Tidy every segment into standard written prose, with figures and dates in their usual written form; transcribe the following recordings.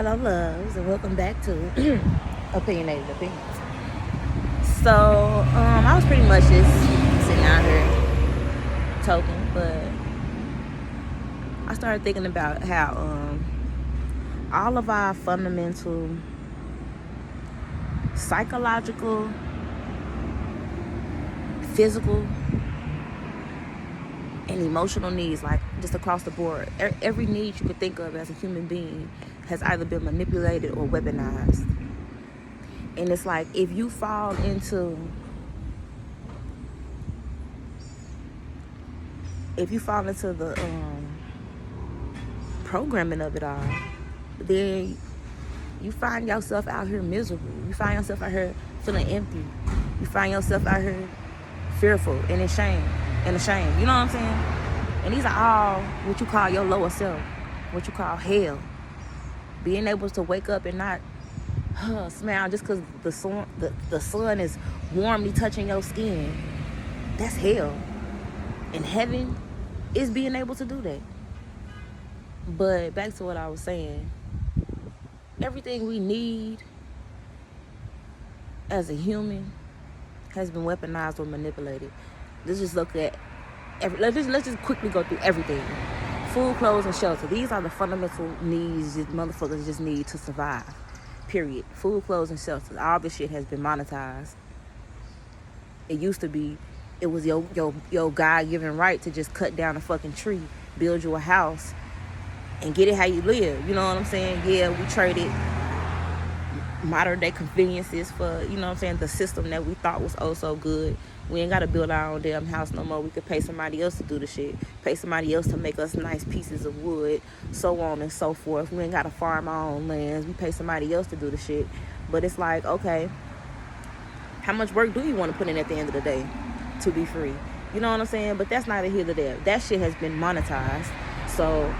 Hello, loves, and welcome back to Opinionated Opinions. So, I was pretty much just sitting out here talking, but I started thinking about how all of our fundamental psychological, physical, and emotional needs, like just across the board, every need you could think of as a human being has either been manipulated or weaponized. And it's like, if you fall into the programming of it all, then you find yourself out here miserable. You find yourself out here feeling empty. You find yourself out here fearful and ashamed. You know what I'm saying? And these are all what you call your lower self, what you call hell. Being able to wake up and not smile just because the sun is warmly touching your skin, that's hell. And heaven is being able to do that. But back to what I was saying, everything we need as a human has been weaponized or manipulated. Let's just look at let's just quickly go through everything. Food, clothes, and shelter. These are the fundamental needs that motherfuckers just need to survive. Period. Food, clothes, and shelter. All this shit has been monetized. It used to be, it was your God-given right to just cut down a fucking tree, build you a house, and get it how you live. You know what I'm saying? Yeah, we traded modern day conveniences for, you know what I'm saying, the system that we thought was oh so good. We ain't got to build our own damn house no more. We could pay somebody else to do the shit. Pay somebody else to make us nice pieces of wood, so on and so forth. We ain't got to farm our own lands. We pay somebody else to do the shit. But it's like, okay, how much work do you want to put in at the end of the day to be free? You know what I'm saying? But that's neither here nor there. That shit has been monetized. So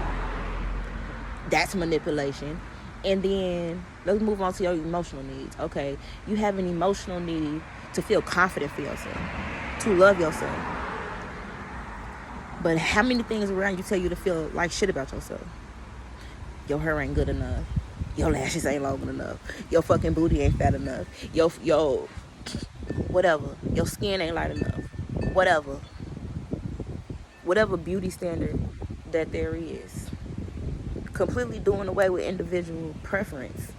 that's manipulation. And then let's move on to your emotional needs. Okay, you have an emotional need to feel confident for yourself, to love yourself. But how many things around you tell you to feel like shit about yourself? Your hair ain't good enough. Your lashes ain't long enough. Your fucking booty ain't fat enough. Your whatever. Your skin ain't light enough. Whatever beauty standard that there is. Completely doing away with individual preference.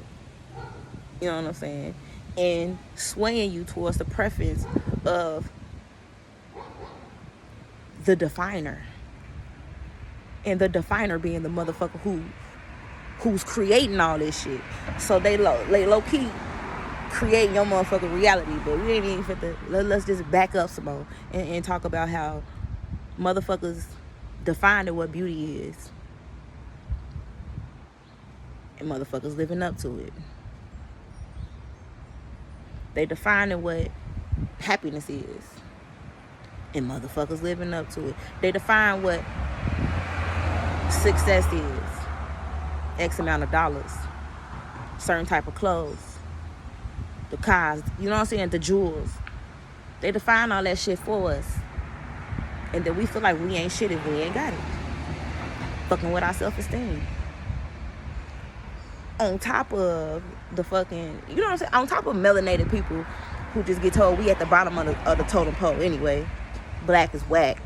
You know what I'm saying? And swaying you towards the preference of the definer. And the definer being the motherfucker who's creating all this shit. So they low-key creating your motherfucking reality. But we ain't even fit to, let's just back up some more and talk about how motherfuckers defining what beauty is. And motherfuckers living up to it. They defining what happiness is. And motherfuckers living up to it. They define what success is. X amount of dollars. Certain type of clothes. The cars. You know what I'm saying? The jewels. They define all that shit for us. And then we feel like we ain't shit if we ain't got it. Fucking with our self-esteem. On top of the fucking, you know what I'm saying? On top of melanated people who just get told we at the bottom of the totem pole anyway. Black is whack.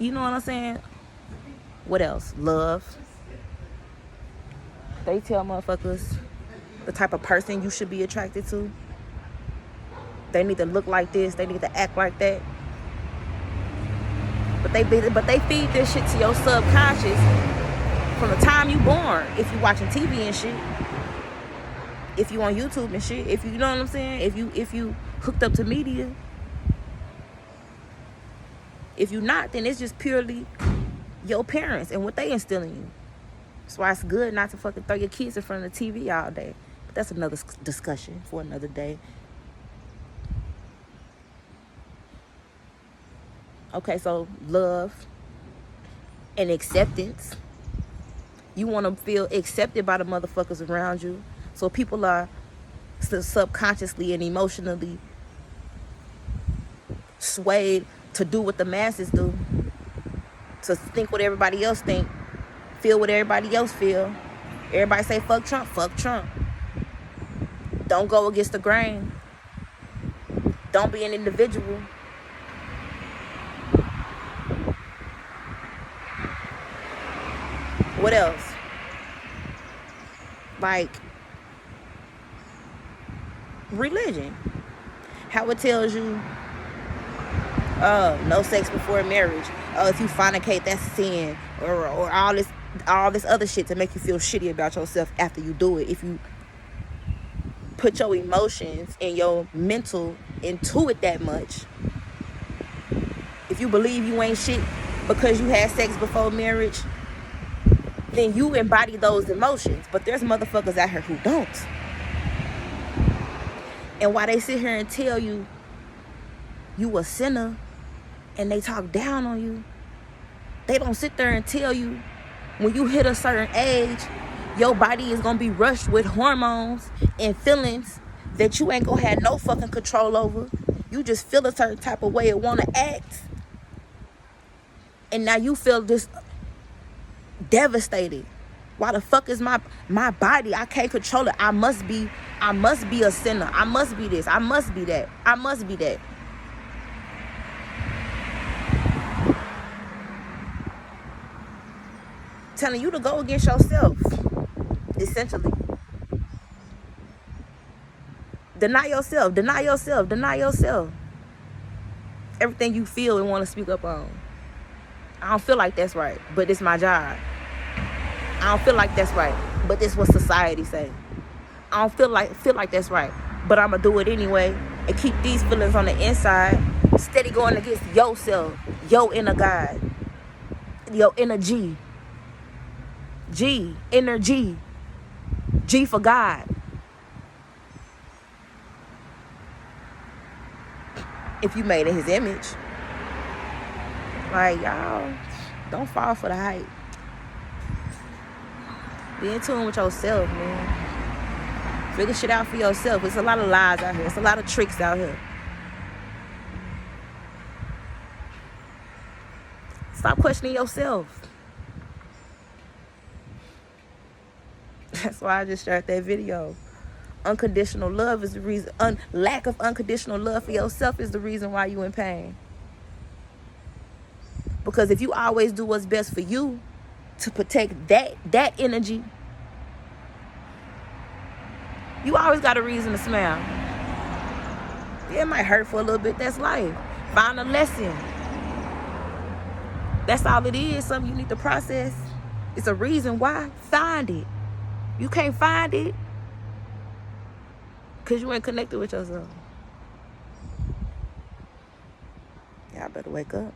You know what I'm saying? What else? Love. They tell motherfuckers the type of person you should be attracted to. They need to look like this. They need to act like that. But they feed this shit to your subconscious from the time you born. If you watching TV and shit, if you on YouTube and shit, if you know what I'm saying, if you hooked up to media, if you not, then it's just purely your parents and what they instill in you. That's why it's good not to fucking throw your kids in front of the TV all day. But that's another discussion for another day. Okay, so love and acceptance. You want to feel accepted by the motherfuckers around you. So people are subconsciously and emotionally swayed to do what the masses do. To think what everybody else think. Feel what everybody else feel. Everybody say fuck Trump. Fuck Trump. Don't go against the grain. Don't be an individual. What else? Like religion. How it tells you no sex before marriage. If you fornicate, that's sin. Or all this other shit to make you feel shitty about yourself after you do it. If you put your emotions and your mental into it that much, if you believe you ain't shit because you had sex before marriage, then you embody those emotions. But there's motherfuckers out here who don't. And while they sit here and tell you you a sinner and they talk down on you, they don't sit there and tell you when you hit a certain age, your body is gonna be rushed with hormones and feelings that you ain't gonna have no fucking control over. You just feel a certain type of way and wanna act. And now you feel just devastated. Why the fuck is my body? I can't control it. I must be a sinner. I must be this. I must be that. I must be that. Telling you to go against yourself, essentially. Deny yourself. Deny yourself. Deny yourself. Everything you feel and want to speak up on. I don't feel like that's right, but it's my job. I don't feel like that's right, but this what society say. I don't feel like that's right, but I'ma do it anyway and keep these feelings on the inside, steady going against yourself, your inner God, your inner G. Inner G. G for God. If you made in his image. Like, y'all, don't fall for the hype. Be in tune with yourself, man. Figure shit out for yourself. There's a lot of lies out here. There's a lot of tricks out here. Stop questioning yourself. That's why I just shared that video. Unconditional love is the reason. Lack of unconditional love for yourself is the reason why you in pain. Because if you always do what's best for you to protect that energy, you always got a reason to smile. Yeah, it might hurt for a little bit. That's life. Find a lesson. That's all it is. Something you need to process. It's a reason why. Find it. You can't find it because you ain't connected with yourself. Y'all better wake up.